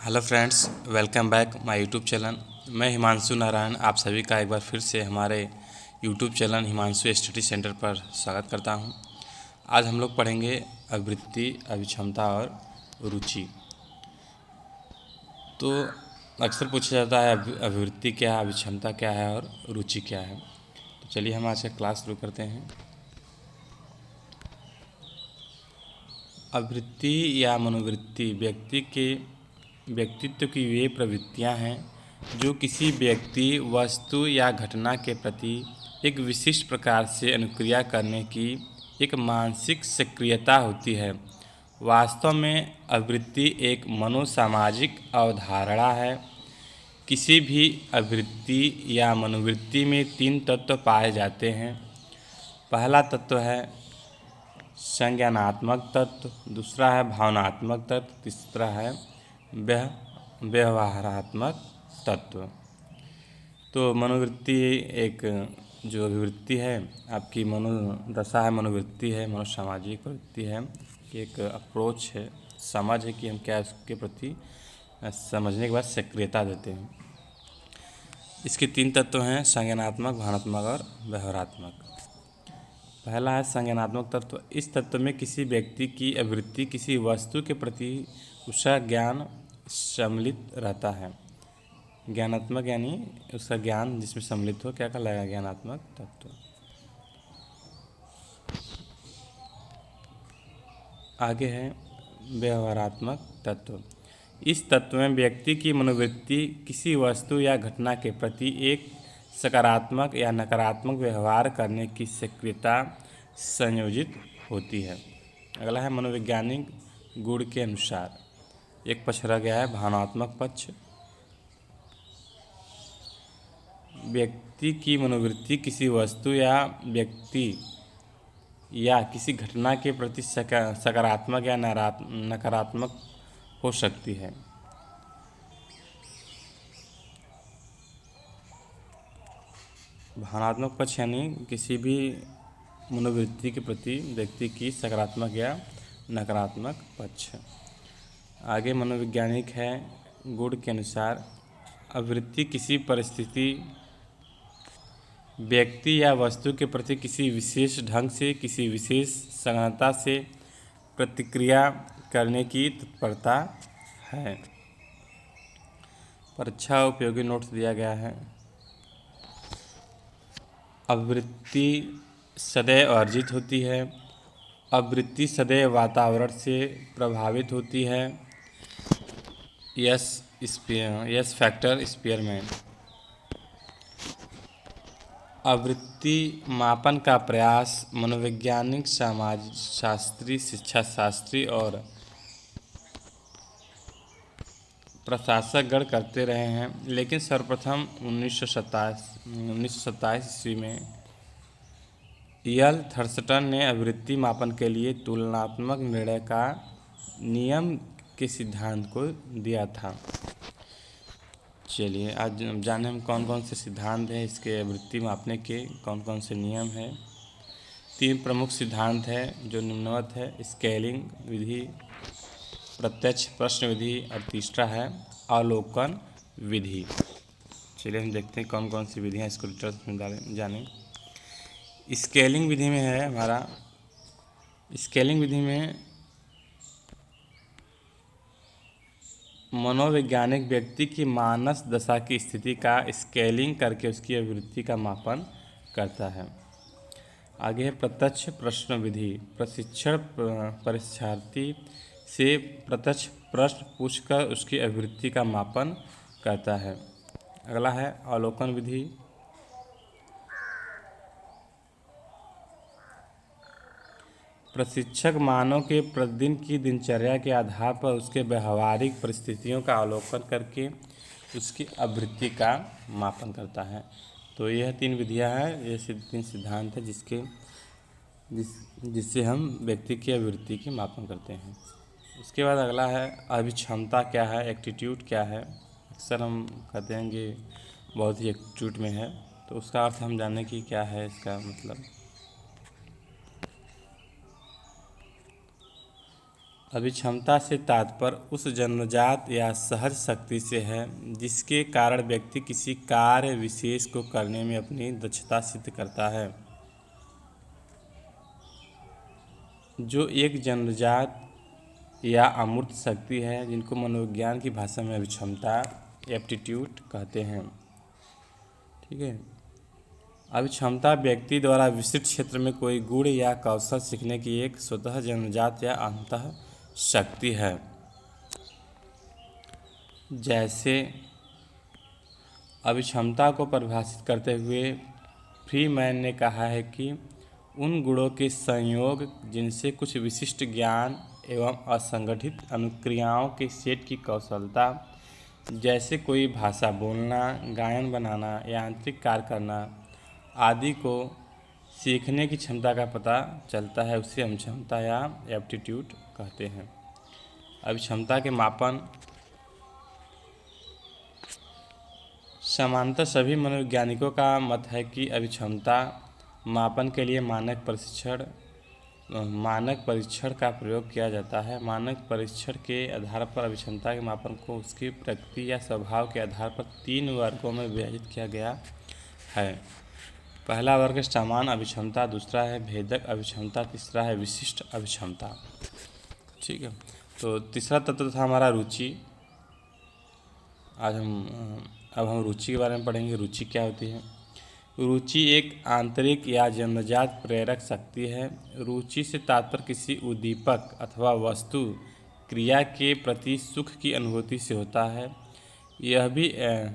Hello friends, welcome back my YouTube channel. मैं हिमांशु नारायण आप सभी का एक बार फिर से हमारे YouTube channel Himanshu study centre पर स्वागत करता हूं। आज हम लोग पढ़ेंगे अभिवृत्ति, अभिक्षमता और रुचि। तो अक्सर पूछा जाता है अभिवृत्ति क्या है, अभिक्षमता क्या है और रुचि क्या है। तो चलिए हम आज का क्लास शुरू करते हैं। अभिवृत्ति या मनोवृत्ति व्यक्तित्व की वे प्रवृत्तियां हैं जो किसी व्यक्ति, वस्तु या घटना के प्रति एक विशिष्ट प्रकार से अनुक्रिया करने की एक मानसिक सक्रियता होती है। वास्तव में अभिवृत्ति एक मनोसामाजिक अवधारणा है। किसी भी अभिवृत्ति या मनोवृत्ति में 3 तत्व पाए जाते हैं। पहला तत्व है संज्ञानात्मक तत्व, दूसरा है भावनात्मक तत्व, तीसरा है व्यवहारात्मक तत्व। तो मनोवृत्ति एक जो अभिवृत्ति है, आपकी मनोदशा है, मनोवृत्ति है, मनोसामाजिक प्रवृत्ति है, एक अप्रोच है, समझ है कि हम क्या उसके प्रति समझने के बाद सक्रियता देते हैं। इसके 3 तत्व हैं, संज्ञानात्मक, भावनात्मक और व्यवहारात्मक। पहला है संज्ञानात्मक तत्व। इस तत्व में किसी व्यक्ति की अभिवृत्ति किसी वस्तु के प्रति उसका ज्ञान सम्मिलित रहता है। ज्ञानात्मक यानी उसका ज्ञान जिसमें सम्मिलित हो, क्या कहलाएगा? ज्ञानात्मक तत्व। आगे है व्यवहारात्मक तत्व। इस तत्व में व्यक्ति की मनोवृत्ति किसी वस्तु या घटना के प्रति एक सकारात्मक या नकारात्मक व्यवहार करने की सक्रियता संयोजित होती है। अगला है मनोवैज्ञानिक गुण के अनुसार। एक पक्ष रह गया है भावनात्मक पक्ष। व्यक्ति की मनोवृत्ति किसी वस्तु या व्यक्ति या किसी घटना के प्रति सकारात्मक या नकारात्मक हो सकती है। भावनात्मक पक्ष यानी किसी भी मनोवृत्ति के प्रति व्यक्ति की सकारात्मक या नकारात्मक पक्ष। आगे मनोवैज्ञानिक है गुण के अनुसार। अभिवृत्ति किसी परिस्थिति, व्यक्ति या वस्तु के प्रति किसी विशेष ढंग से, किसी विशेष सघनता से प्रतिक्रिया करने की तत्परता है। परीक्षा उपयोगी नोट्स दिया गया है। अभिवृत्ति सदैव अर्जित होती है। अभिवृत्ति सदैव वातावरण से प्रभावित होती है। Yes factor Spearman. अभिवृत्ति मापन का प्रयास मनोवैज्ञानिक, समाजशास्त्री, शिक्षाशास्त्री और प्रशासकगण करते रहे हैं, लेकिन सर्वप्रथम 1927 ईस्वी में यल थर्स्टन ने अभिवृत्ति मापन के लिए तुलनात्मक निर्णय का नियम के सिद्धांत को दिया था। चलिए आज जाने हम कौन कौन से सिद्धांत हैं इसके अभिवृत्ति मापने के, कौन कौन से नियम हैं। 3 प्रमुख सिद्धांत हैं जो निम्नवत है: स्केलिंग विधि, प्रत्यक्ष प्रश्न विधि और तीसरा है अवलोकन विधि। चलिए हम देखते हैं कौन कौन सी विधियाँ इसको डिटेल्स में जानें। स्केलिंग विधि में है हमारा, स्केलिंग विधि में मनोवैज्ञानिक व्यक्ति की मानस दशा की स्थिति का स्केलिंग करके उसकी अभिवृत्ति का मापन करता है। आगे है प्रत्यक्ष प्रश्न विधि। प्रशिक्षण परीक्षार्थी से प्रत्यक्ष प्रश्न पूछकर उसकी अभिवृत्ति का मापन करता है। अगला है अवलोकन विधि। प्रशिक्षक मानव के प्रतिदिन की दिनचर्या के आधार पर उसके व्यवहारिक परिस्थितियों का अवलोकन करके उसकी अभिवृत्ति का मापन करता है। तो यह 3 विधियां हैं, ये 3 सिद्धांत हैं जिससे हम व्यक्ति की अभिवृत्ति की मापन करते हैं। उसके बाद अगला है अभिक्षमता क्या है, एप्टीट्यूड क्या है। अक्सर हम कहते हैं कि बहुत ही एप्टीट्यूड में है, तो उसका अर्थ हम जानें कि क्या है इसका मतलब। अभिक्षमता से तात्पर्य उस जन्मजात या सहज शक्ति से है जिसके कारण व्यक्ति किसी कार्य विशेष को करने में अपनी दक्षता सिद्ध करता है। जो एक जन्मजात या अमूर्त शक्ति है जिनको मनोविज्ञान की भाषा में अभिक्षमता एप्टीट्यूड कहते हैं। ठीक है। अभिक्षमता व्यक्ति द्वारा विशिष्ट क्षेत्र में कोई गुण या कौशल सीखने की एक स्वतः जन्मजात या अंतः शक्ति है। जैसे अभिक्षमता को परिभाषित करते हुए फ्रीमैन ने कहा है कि उन गुणों के संयोग जिनसे कुछ विशिष्ट ज्ञान एवं असंगठित अनुक्रियाओं के सेट की कौशलता, जैसे कोई भाषा बोलना, गायन बनाना, यांत्रिक कार्य करना आदि को सीखने की क्षमता का पता चलता है, उसे हम क्षमता या एप्टीट्यूड कहते हैं। अभिक्षमता के मापन समानतः सभी मनोवैज्ञानिकों का मत है कि अभिक्षमता मापन के लिए मानक परीक्षण का प्रयोग किया जाता है। मानक परीक्षण के आधार पर अभिक्षमता के मापन को उसकी प्रकृति या स्वभाव के आधार पर 3 वर्गों में विभाजित किया गया है। पहला वर्ग सामान्य अभिक्षमता, दूसरा है भेदक अभिक्षमता, तीसरा है विशिष्ट अभिक्षमता। ठीक है। तो तीसरा तत्व था हमारा रुचि। अब हम रुचि के बारे में पढ़ेंगे। रुचि क्या होती है? रुचि एक आंतरिक या जन्मजात प्रेरक शक्ति है। रुचि से तात्पर्य किसी उद्दीपक अथवा वस्तु क्रिया के प्रति सुख की अनुभूति से होता है। यह भी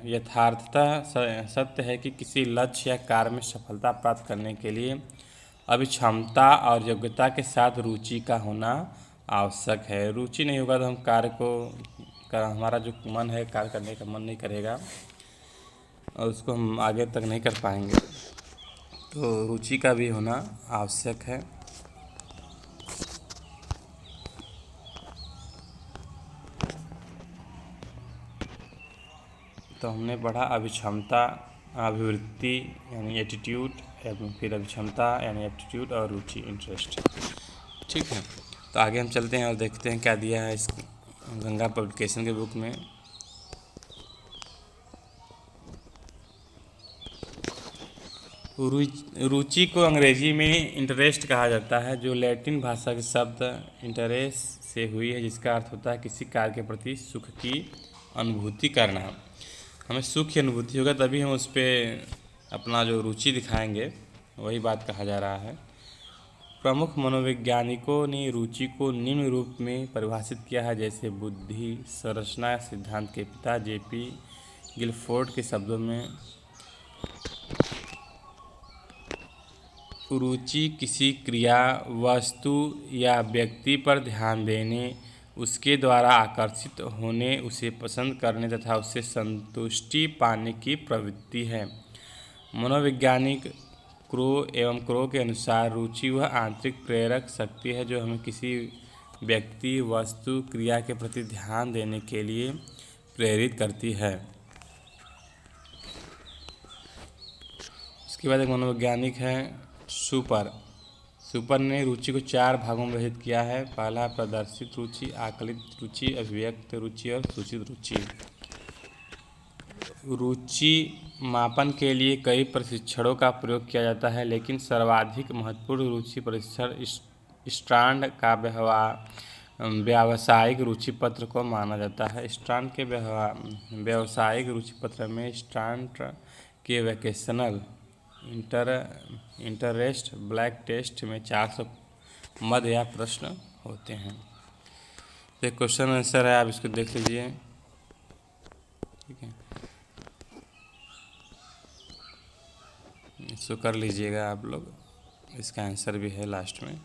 यथार्थतः सत्य है कि किसी लक्ष्य या कार्य में सफलता प्राप्त करने के लिए अभिक्षमता और योग्यता के साथ रुचि का होना आवश्यक है। रुचि नहीं होगा तो हम हमारा जो मन है कार्य करने का मन नहीं करेगा और उसको हम आगे तक नहीं कर पाएंगे। तो रुचि का भी होना आवश्यक है। तो हमने पढ़ा अभिक्षमता, अभिवृत्ति यानी एटीट्यूड, फिर अभिक्षमता यानी एप्टीट्यूड और रुचि इंटरेस्ट। ठीक है। तो आगे हम चलते हैं और देखते हैं क्या दिया है इस गंगा पब्लिकेशन के बुक में। रुचि को अंग्रेजी में इंटरेस्ट कहा जाता है, जो लैटिन भाषा के शब्द इंटरेस्ट से हुई है, जिसका अर्थ होता है किसी कार्य के प्रति सुख की अनुभूति करना। हमें सुख की अनुभूति होगा तभी हम उस पर अपना जो रुचि दिखाएंगे, वही बात कहा जा रहा है। प्रमुख मनोवैज्ञानिकों ने रुचि को निम्न रूप में परिभाषित किया है, जैसे बुद्धि संरचना सिद्धांत के पिता जेपी गिलफोर्ड के शब्दों में रुचि किसी क्रिया, वस्तु या व्यक्ति पर ध्यान देने, उसके द्वारा आकर्षित होने, उसे पसंद करने तथा उससे संतुष्टि पाने की प्रवृत्ति है। मनोवैज्ञानिक क्रो के अनुसार रुचि वह आंतरिक प्रेरक शक्ति है जो हमें किसी व्यक्ति, वस्तु, क्रिया के प्रति ध्यान देने के लिए प्रेरित करती है। उसके बाद एक मनोवैज्ञानिक है सुपर ने रुचि को 4 भागों में विभाजित किया है। पहला प्रदर्शित रुचि, आकलित रुचि, अभिव्यक्त रुचि और सूचित रुचि। रुचि मापन के लिए कई परीक्षणों का प्रयोग किया जाता है, लेकिन सर्वाधिक महत्वपूर्ण रुचि परीक्षण स्ट्रांड का व्यावसायिक रुचि पत्र को माना जाता है। स्ट्रांड के व्यावसायिक रुचि पत्र में स्ट्रांड के वोकेशनल इंटरेस्ट ब्लैक टेस्ट में 400 मद या प्रश्न होते हैं। तो क्वेश्चन आंसर है, आप इसको देख लीजिए। ठीक है, इसको कर लीजिएगा आप लोग। इसका आंसर भी है लास्ट में।